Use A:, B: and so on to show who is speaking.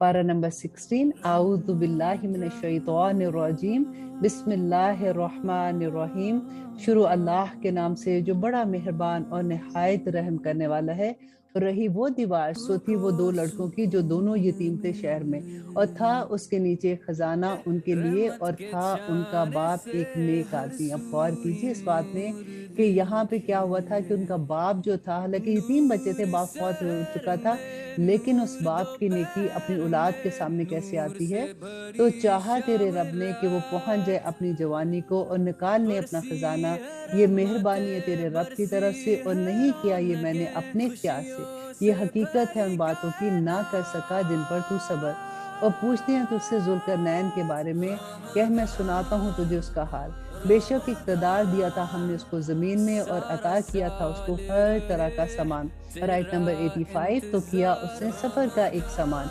A: پارہ نمبر 16، اعوذ باللہ من الشیطان الرجیم، بسم اللہ الرحمن الرحیم، شروع اللہ کے نام سے جو بڑا مہربان اور نہایت رحم کرنے والا ہے۔ رہی وہ دیوار، سو تھی وہ دو لڑکوں کی جو دونوں یتیم تھے شہر میں، اور تھا اس کے نیچے خزانہ ان کے لیے، اور تھا ان کا باپ ایک نیک آدمی۔ اب غور کیجیے اس بات میں کہ یہاں پہ کیا ہوا تھا کہ ان کا باپ جو تھا، حالانکہ یتیم بچے تھے، باپ فوت ہو چکا تھا، لیکن اس باپ کی نیکی اپنی اولاد کے سامنے کیسے آتی ہے؟ تو چاہا تیرے رب نے کہ وہ پہنچ جائے اپنی جوانی کو اور نکال لے اپنا خزانہ، یہ مہربانی ہے تیرے رب کی طرف سے، اور نہیں کیا یہ میں نے اپنے اختیار سے، یہ حقیقت ہے ان باتوں کی، نہ کر سکا جن پر تو صبر۔ اور پوچھتے ہیں تجھ سے ذوالقرنین کے بارے میں، کہ میں سناتا ہوں تجھے اس کا حال۔ بے شک اقتدار دیا تھا ہم نے اس کو زمین میں، اور عطا کیا تھا اس کو ہر طرح کا سامان۔ اور آیت نمبر 85، تو کیا اس نے سفر کا ایک سامان،